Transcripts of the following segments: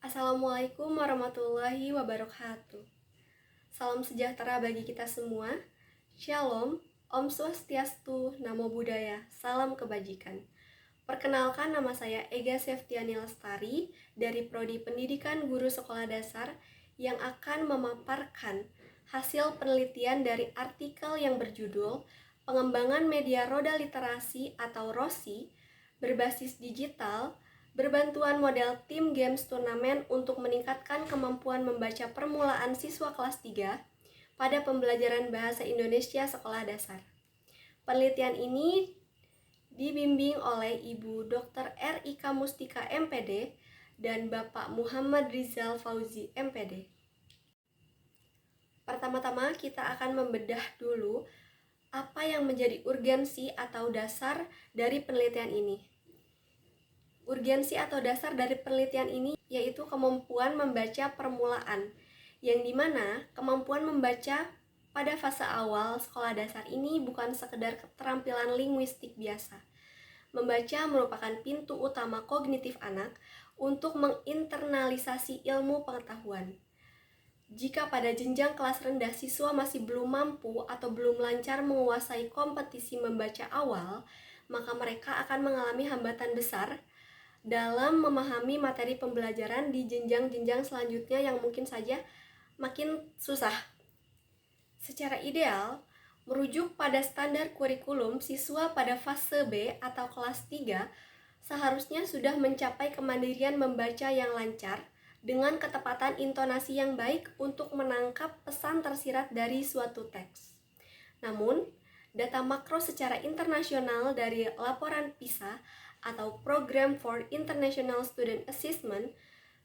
Assalamualaikum warahmatullahi wabarakatuh. Salam sejahtera bagi kita semua. Shalom, Om Swastiastu, Namo Buddhaya, salam kebajikan. Perkenalkan, nama saya Ega Septiani Lestari dari Prodi Pendidikan Guru Sekolah Dasar yang akan memaparkan hasil penelitian dari artikel yang berjudul Pengembangan Media Roda Literasi atau ROSI berbasis digital berbantuan model tim games turnamen untuk meningkatkan kemampuan membaca permulaan siswa kelas 3 pada pembelajaran bahasa Indonesia sekolah dasar. Penelitian ini dibimbing oleh Ibu Dr. R. Ika Mustika MPD dan Bapak Muhammad Rizal Fauzi MPD. Pertama-tama kita akan membedah dulu apa yang menjadi urgensi atau dasar dari penelitian ini. Urgensi atau dasar dari penelitian ini yaitu kemampuan membaca permulaan, yang dimana kemampuan membaca pada fase awal sekolah dasar ini bukan sekedar keterampilan linguistik biasa. Membaca merupakan pintu utama kognitif anak untuk menginternalisasi ilmu pengetahuan. Jika pada jenjang kelas rendah siswa masih belum mampu atau belum lancar menguasai kompetisi membaca awal, maka mereka akan mengalami hambatan besar dalam memahami materi pembelajaran di jenjang-jenjang selanjutnya yang mungkin saja makin susah. Secara ideal, merujuk pada standar kurikulum, siswa pada fase B atau kelas 3 seharusnya sudah mencapai kemandirian membaca yang lancar dengan ketepatan intonasi yang baik untuk menangkap pesan tersirat dari suatu teks. Namun, data makro secara internasional dari laporan PISA atau Program for International Student Assessment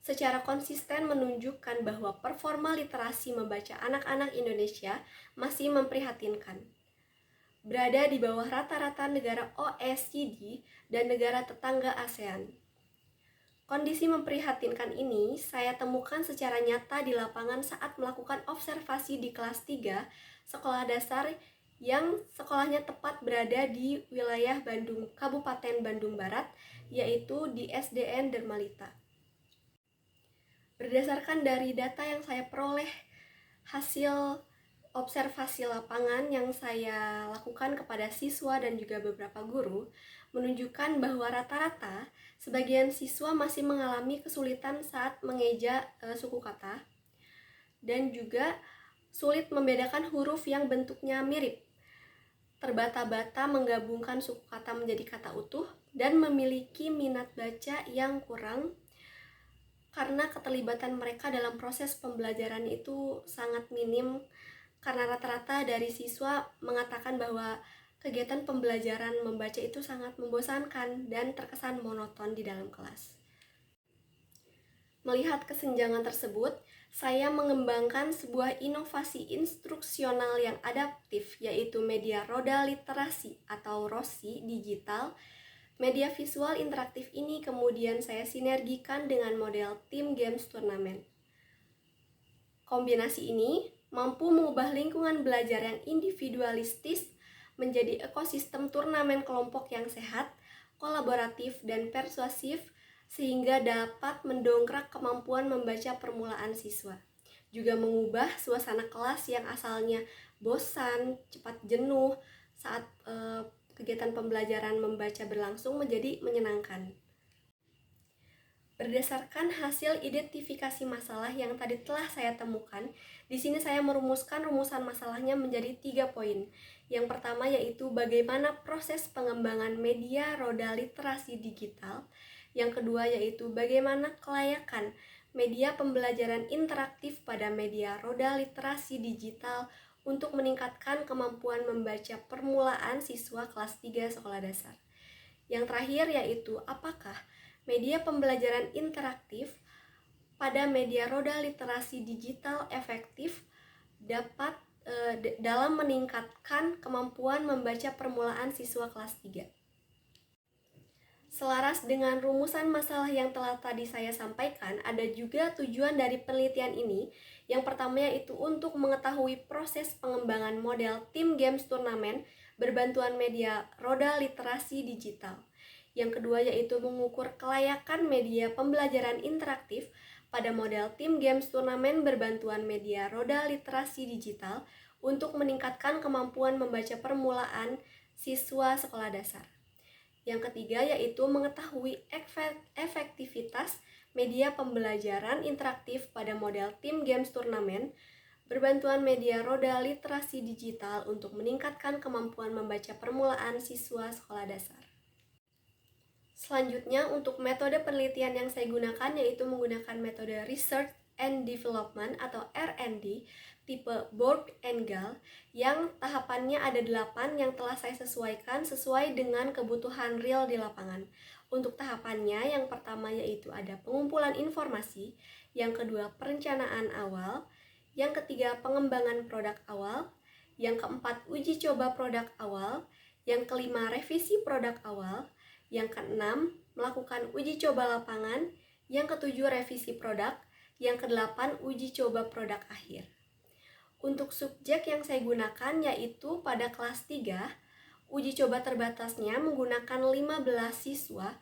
secara konsisten menunjukkan bahwa performa literasi membaca anak-anak Indonesia masih memprihatinkan, berada di bawah rata-rata negara OECD dan negara tetangga ASEAN. Kondisi memprihatinkan ini saya temukan secara nyata di lapangan saat melakukan observasi di kelas 3 sekolah dasar yang sekolahnya tepat berada di wilayah Bandung, Kabupaten Bandung Barat, yaitu di SDN Dermalita. Berdasarkan dari data yang saya peroleh, hasil observasi lapangan yang saya lakukan kepada siswa dan juga beberapa guru menunjukkan bahwa rata-rata sebagian siswa masih mengalami kesulitan saat mengeja suku kata dan juga sulit membedakan huruf yang bentuknya mirip, terbata-bata menggabungkan suku kata menjadi kata utuh, dan memiliki minat baca yang kurang karena keterlibatan mereka dalam proses pembelajaran itu sangat minim, karena rata-rata dari siswa mengatakan bahwa kegiatan pembelajaran membaca itu sangat membosankan dan terkesan monoton di dalam kelas. Melihat kesenjangan tersebut, saya mengembangkan sebuah inovasi instruksional yang adaptif, yaitu media roda literasi atau ROSI digital. Media visual interaktif ini kemudian saya sinergikan dengan model tim games turnamen. Kombinasi ini mampu mengubah lingkungan belajar yang individualistis menjadi ekosistem turnamen kelompok yang sehat, kolaboratif, dan persuasif, sehingga dapat mendongkrak kemampuan membaca permulaan siswa. Juga mengubah suasana kelas yang asalnya bosan, cepat jenuh saat kegiatan pembelajaran membaca berlangsung menjadi menyenangkan. Berdasarkan hasil identifikasi masalah yang tadi telah saya temukan, di sini saya merumuskan rumusan masalahnya menjadi 3 poin. Yang pertama yaitu bagaimana proses pengembangan media roda literasi digital. Yang kedua yaitu bagaimana kelayakan media pembelajaran interaktif pada media roda literasi digital untuk meningkatkan kemampuan membaca permulaan siswa kelas 3 sekolah dasar. Yang terakhir yaitu apakah media pembelajaran interaktif pada media roda literasi digital efektif dapat dalam meningkatkan kemampuan membaca permulaan siswa kelas 3. Selaras dengan rumusan masalah yang telah tadi saya sampaikan, ada juga tujuan dari penelitian ini. Yang pertama yaitu untuk mengetahui proses pengembangan model tim games turnamen berbantuan media roda literasi digital. Yang kedua yaitu mengukur kelayakan media pembelajaran interaktif pada model tim games turnamen berbantuan media roda literasi digital untuk meningkatkan kemampuan membaca permulaan siswa sekolah dasar. Yang ketiga yaitu mengetahui efektivitas media pembelajaran interaktif pada model tim games turnamen berbantuan media roda literasi digital untuk meningkatkan kemampuan membaca permulaan siswa sekolah dasar. Selanjutnya, untuk metode penelitian yang saya gunakan yaitu menggunakan metode Research and Development atau R&D tipe Borg and Gall yang tahapannya ada 8 yang telah saya sesuaikan sesuai dengan kebutuhan real di lapangan. Untuk tahapannya, yang pertama yaitu ada pengumpulan informasi, yang kedua perencanaan awal, yang ketiga pengembangan produk awal, yang keempat uji coba produk awal, yang kelima revisi produk awal, yang keenam, melakukan uji coba lapangan. Yang ketujuh, revisi produk. Yang kedelapan, uji coba produk akhir. Untuk subjek yang saya gunakan yaitu pada kelas 3, uji coba terbatasnya menggunakan 15 siswa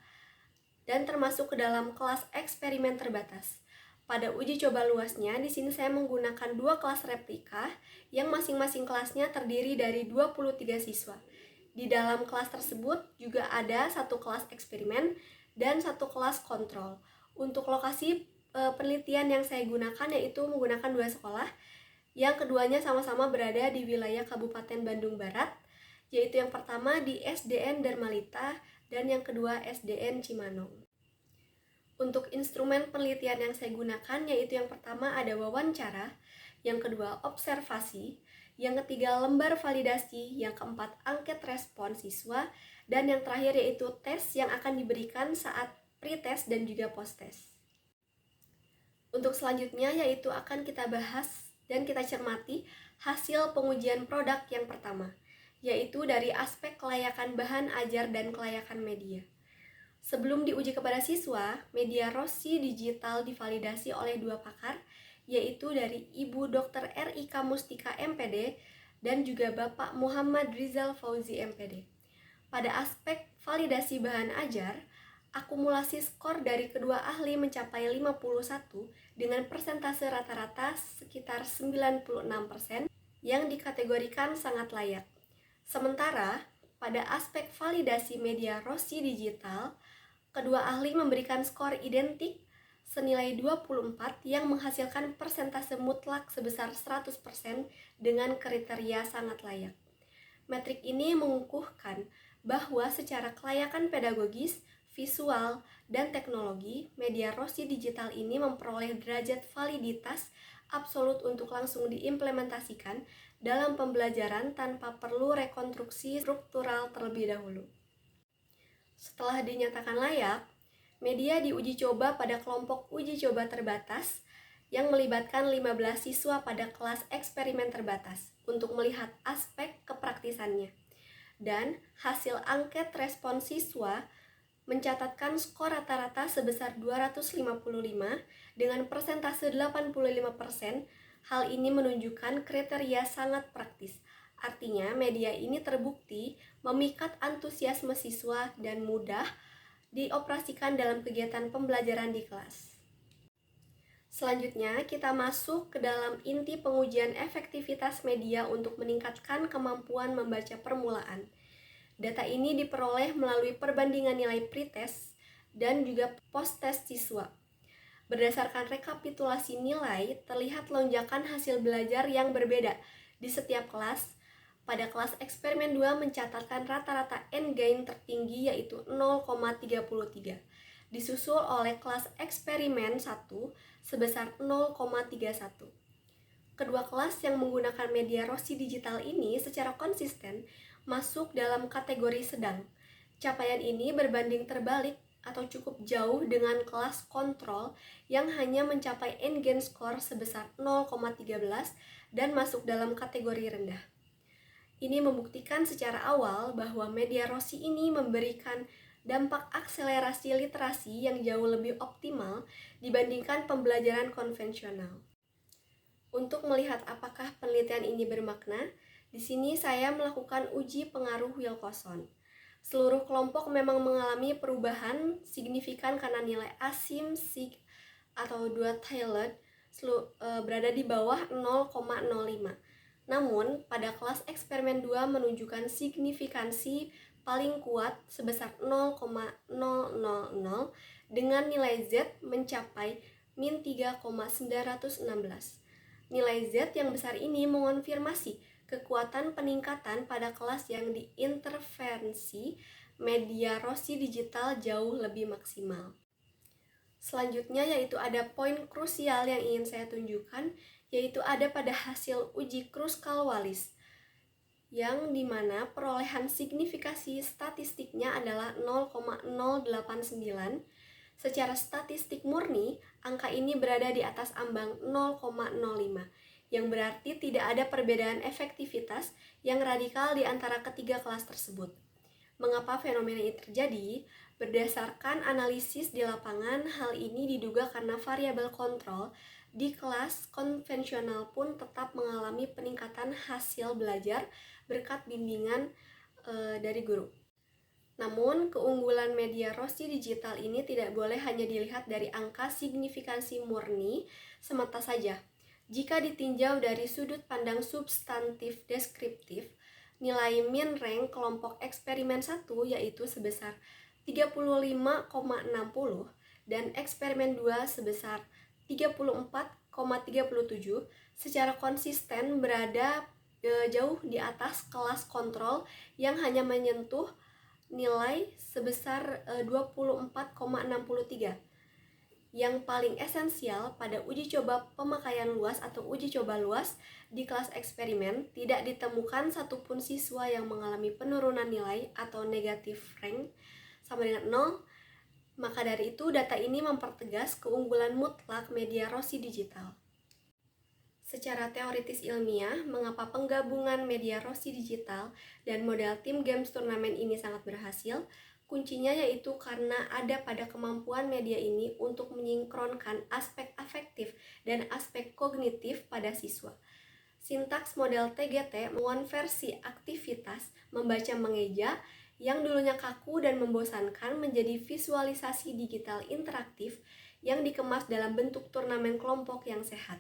dan termasuk ke dalam kelas eksperimen terbatas. Pada uji coba luasnya, di sini saya menggunakan 2 kelas replika yang masing-masing kelasnya terdiri dari 23 siswa. Di dalam kelas tersebut juga ada 1 kelas eksperimen dan 1 kelas kontrol. Untuk lokasi penelitian yang saya gunakan yaitu menggunakan 2 sekolah, yang keduanya sama-sama berada di wilayah Kabupaten Bandung Barat, yaitu yang pertama di SDN Darmalita dan yang kedua SDN Cimanong. Untuk instrumen penelitian yang saya gunakan yaitu yang pertama ada wawancara, yang kedua observasi, yang ketiga lembar validasi, yang keempat angket respon siswa, dan yang terakhir yaitu tes yang akan diberikan saat pre-test dan juga post-test. Untuk selanjutnya yaitu akan kita bahas dan kita cermati hasil pengujian produk yang pertama, yaitu dari aspek kelayakan bahan ajar dan kelayakan media. Sebelum diuji kepada siswa, media Rossi digital divalidasi oleh 2 pakar, yaitu dari Ibu Dr. R.I.K. Mustika MPD dan juga Bapak Muhammad Rizal Fauzi MPD. Pada aspek validasi bahan ajar, akumulasi skor dari kedua ahli mencapai 51 dengan persentase rata-rata sekitar 96% yang dikategorikan sangat layak. Sementara, pada aspek validasi media Rossi digital, kedua ahli memberikan skor identik senilai 24 yang menghasilkan persentase mutlak sebesar 100% dengan kriteria sangat layak. Metrik ini mengukuhkan bahwa secara kelayakan pedagogis, visual, dan teknologi, media Rossi digital ini memperoleh derajat validitas absolut untuk langsung diimplementasikan dalam pembelajaran tanpa perlu rekonstruksi struktural terlebih dahulu. Setelah dinyatakan layak, media diuji coba pada kelompok uji coba terbatas yang melibatkan 15 siswa pada kelas eksperimen terbatas untuk melihat aspek kepraktisannya. Dan hasil angket respon siswa mencatatkan skor rata-rata sebesar 255 dengan persentase 85%. Hal ini menunjukkan kriteria sangat praktis. Artinya, media ini terbukti memikat antusiasme siswa dan mudah dioperasikan dalam kegiatan pembelajaran di kelas. Selanjutnya, kita masuk ke dalam inti pengujian efektivitas media untuk meningkatkan kemampuan membaca permulaan. Data ini diperoleh melalui perbandingan nilai pretest dan juga post-test siswa. Berdasarkan rekapitulasi nilai, terlihat lonjakan hasil belajar yang berbeda di setiap kelas. Pada kelas eksperimen 2 mencatatkan rata-rata N-gain tertinggi yaitu 0,33, disusul oleh kelas eksperimen 1 sebesar 0,31. Kedua kelas yang menggunakan media Rossi digital ini secara konsisten masuk dalam kategori sedang. Capaian ini berbanding terbalik atau cukup jauh dengan kelas kontrol yang hanya mencapai N-gain score sebesar 0,13 dan masuk dalam kategori rendah. Ini membuktikan secara awal bahwa media Rossi ini memberikan dampak akselerasi literasi yang jauh lebih optimal dibandingkan pembelajaran konvensional. Untuk melihat apakah penelitian ini bermakna, di sini saya melakukan uji pengaruh Wilcoxon. Seluruh kelompok memang mengalami perubahan signifikan karena nilai asim sig atau 2 tilde berada di bawah 0,05. Namun, pada kelas eksperimen 2 menunjukkan signifikansi paling kuat sebesar 0,000 dengan nilai Z mencapai min 3,916. Nilai Z yang besar ini mengonfirmasi kekuatan peningkatan pada kelas yang diintervensi media Rossi digital jauh lebih maksimal. Selanjutnya yaitu ada poin krusial yang ingin saya tunjukkan, yaitu ada pada hasil uji Kruskal-Wallis, yang dimana perolehan signifikasi statistiknya adalah 0,089. Secara statistik murni, angka ini berada di atas ambang 0,05, yang berarti tidak ada perbedaan efektivitas yang radikal di antara ketiga kelas tersebut. Mengapa fenomena ini terjadi? Berdasarkan analisis di lapangan, hal ini diduga karena variabel kontrol di kelas konvensional pun tetap mengalami peningkatan hasil belajar berkat bimbingan dari guru. Namun, keunggulan media Rossi digital ini tidak boleh hanya dilihat dari angka signifikansi murni semata saja. Jika ditinjau dari sudut pandang substantif deskriptif, nilai min rank kelompok eksperimen 1 yaitu sebesar 35,60 dan eksperimen 2 sebesar 34,37 secara konsisten berada jauh di atas kelas kontrol yang hanya menyentuh nilai sebesar 24,63. Yang paling esensial pada uji coba pemakaian luas atau uji coba luas di kelas eksperimen, tidak ditemukan satupun siswa yang mengalami penurunan nilai atau negatif rank sama dengan 0. Maka dari itu, data ini mempertegas keunggulan mutlak media Rossi digital. Secara teoritis ilmiah, mengapa penggabungan media Rossi digital dan model tim games turnamen ini sangat berhasil? Kuncinya yaitu karena ada pada kemampuan media ini untuk menyinkronkan aspek afektif dan aspek kognitif pada siswa. Sintaks model TGT mengonversi aktivitas membaca mengeja yang dulunya kaku dan membosankan menjadi visualisasi digital interaktif yang dikemas dalam bentuk turnamen kelompok yang sehat.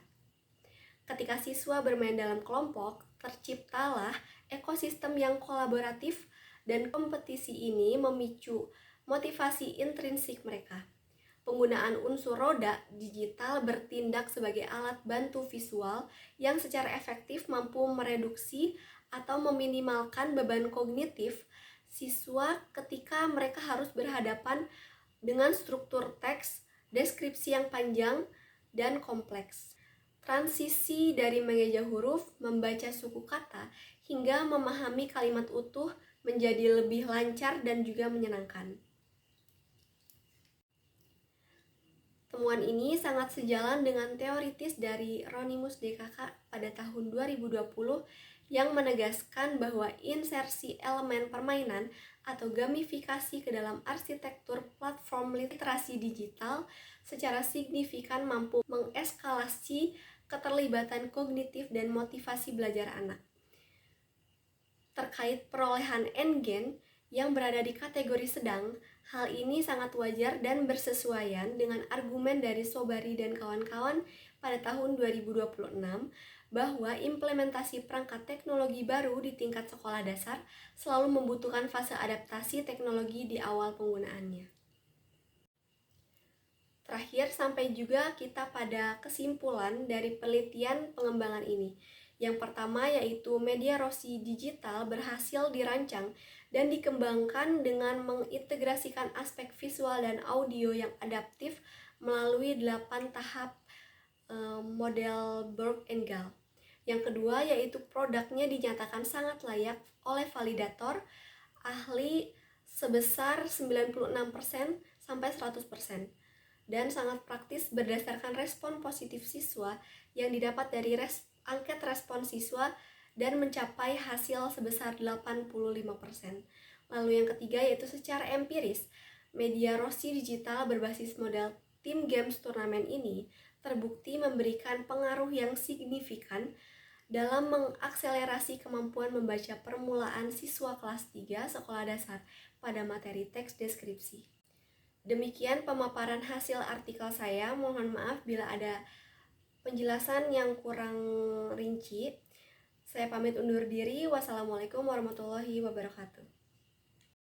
Ketika siswa bermain dalam kelompok, terciptalah ekosistem yang kolaboratif dan kompetisi ini memicu motivasi intrinsik mereka. Penggunaan unsur roda digital bertindak sebagai alat bantu visual yang secara efektif mampu mereduksi atau meminimalkan beban kognitif siswa ketika mereka harus berhadapan dengan struktur teks, deskripsi yang panjang dan kompleks. Transisi dari mengeja huruf, membaca suku kata, hingga memahami kalimat utuh menjadi lebih lancar dan juga menyenangkan. Temuan ini sangat sejalan dengan teoritis dari Ronimus DKK pada tahun 2020 yang menegaskan bahwa insersi elemen permainan atau gamifikasi ke dalam arsitektur platform literasi digital secara signifikan mampu mengeskalasi keterlibatan kognitif dan motivasi belajar anak. Terkait perolehan N-gen yang berada di kategori sedang, hal ini sangat wajar dan bersesuaian dengan argumen dari Sobari dan kawan-kawan pada tahun 2026 bahwa implementasi perangkat teknologi baru di tingkat sekolah dasar selalu membutuhkan fase adaptasi teknologi di awal penggunaannya. Terakhir, sampai juga kita pada kesimpulan dari penelitian pengembangan ini. Yang pertama yaitu media Rossi digital berhasil dirancang dan dikembangkan dengan mengintegrasikan aspek visual dan audio yang adaptif melalui 8 tahap model Berg and Gall. Yang kedua yaitu produknya dinyatakan sangat layak oleh validator ahli sebesar 96% sampai 100%. Dan sangat praktis berdasarkan respon positif siswa yang didapat dari angket respon siswa dan mencapai hasil sebesar 85%. Lalu yang ketiga yaitu secara empiris, media Rossi digital berbasis model tim games turnamen ini terbukti memberikan pengaruh yang signifikan dalam mengakselerasi kemampuan membaca permulaan siswa kelas 3 sekolah dasar pada materi teks deskripsi. Demikian pemaparan hasil artikel saya. Mohon maaf bila ada penjelasan yang kurang rinci. Saya pamit undur diri. Wassalamualaikum warahmatullahi wabarakatuh.